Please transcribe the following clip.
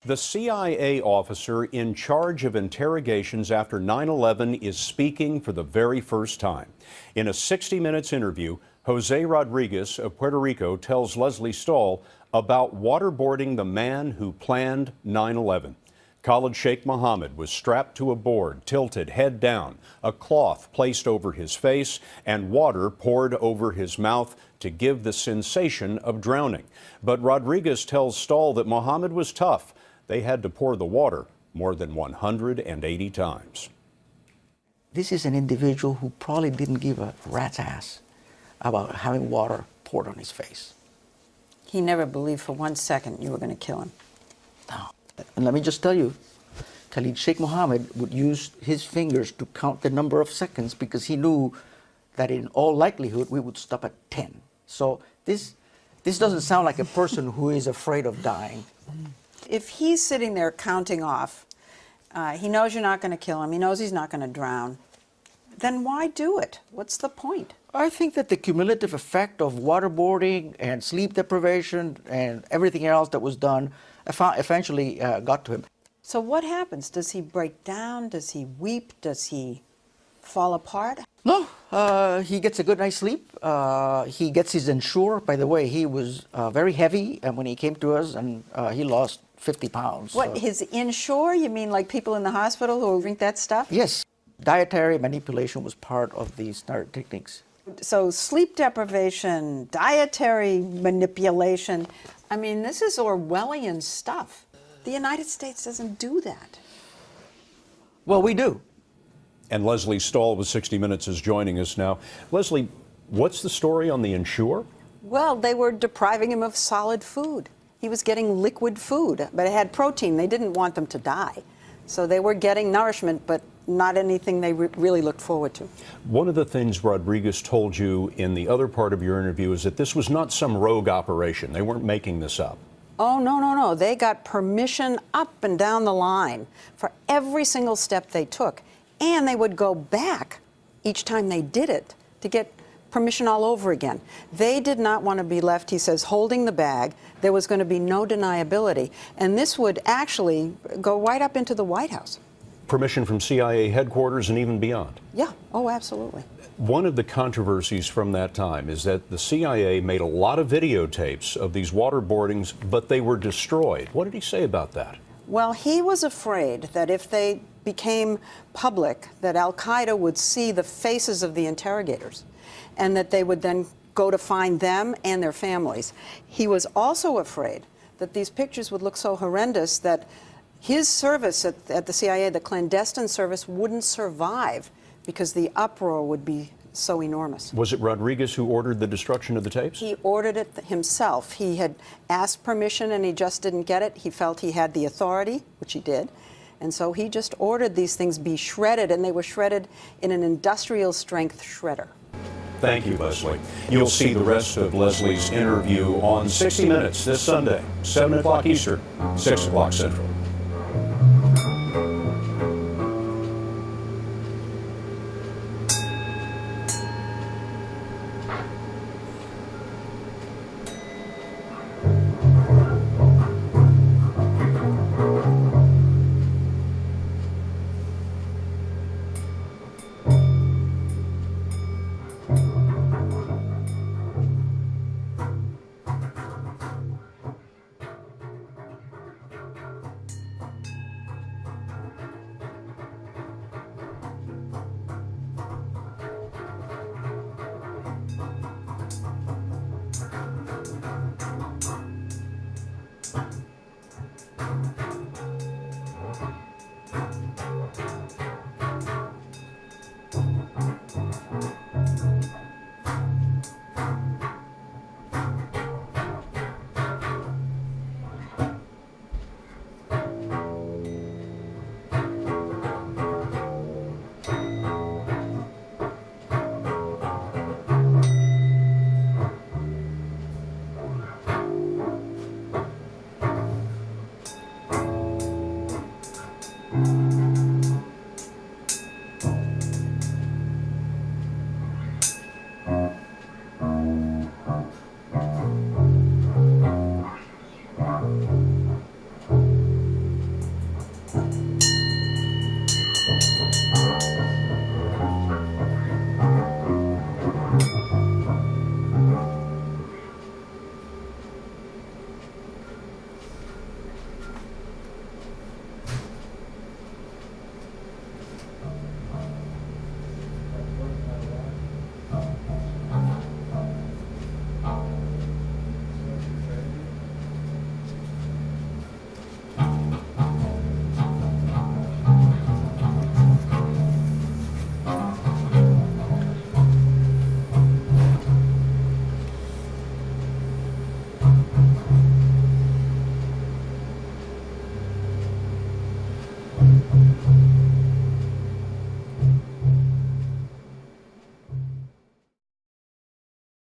The CIA officer in charge of interrogations after 9/11 is speaking for the very first time. In a 60 Minutes interview, Jose Rodriguez of Puerto Rico tells Leslie Stahl about waterboarding the man who planned 9/11. Khalid Sheikh Mohammed was strapped to a board, tilted head down, a cloth placed over his face, and water poured over his mouth to give the sensation of drowning. But Rodriguez tells Stahl that Mohammed was tough. They had to pour the water more than 180 times. This is an individual who probably didn't give a rat's ass about having water poured on his face. He never believed for 1 second you were going to kill him. No. And let me just tell you, Khalid Sheikh Mohammed would use his fingers to count the number of seconds because he knew that in all likelihood we would stop at 10. So this doesn't sound like a person who is afraid of dying. If he's sitting there counting off, he knows you're not going to kill him, he knows he's not going to drown, then why do it? What's the point? I think that the cumulative effect of waterboarding and sleep deprivation and everything else that was done eventually got to him. So what happens? Does he break down? Does he weep? Does he fall apart? No, he gets a good night's sleep. He gets his insure. By the way, he was very heavy when he came to us, and he lost 50 pounds. What, his insure? You mean like people in the hospital who drink that stuff? Yes. Dietary manipulation was part of these techniques. So sleep deprivation, dietary manipulation, I mean, this is Orwellian stuff. The United States doesn't do that. Well, we do. And Leslie Stahl with 60 Minutes is joining us now. Leslie, what's the story on the insure? Well, they were depriving him of solid food. He was getting liquid food, but it had protein. They didn't want them to die. So they were getting nourishment, but not anything they really looked forward to. One of the things Rodriguez told you in the other part of your interview is that this was not some rogue operation. They weren't making this up. Oh, no, no, no. They got permission up and down the line for every single step they took. And they would go back each time they did it to get permission all over again. They did not want to be left, he says, holding the bag. There was going to be no deniability. And this would actually go right up into the White House. Permission from CIA headquarters and even beyond. Yeah, oh, absolutely. One of the controversies from that time is that the CIA made a lot of videotapes of these waterboardings, but they were destroyed. What did he say about that? Well, he was afraid that if they became public, that Al-Qaeda would see the faces of the interrogators and that they would then go to find them and their families. He was also afraid that these pictures would look so horrendous that his service at the CIA, the clandestine service, wouldn't survive because the uproar would be so enormous. Was it Rodriguez who ordered the destruction of the tapes? He ordered it himself. He had asked permission and he just didn't get it. He felt he had the authority, which he did. And so he just ordered these things be shredded, and they were shredded in an industrial strength shredder. Thank you, Leslie. You'll see the rest of Leslie's interview on 60 Minutes this Sunday, 7 o'clock Eastern, 6 o'clock Central.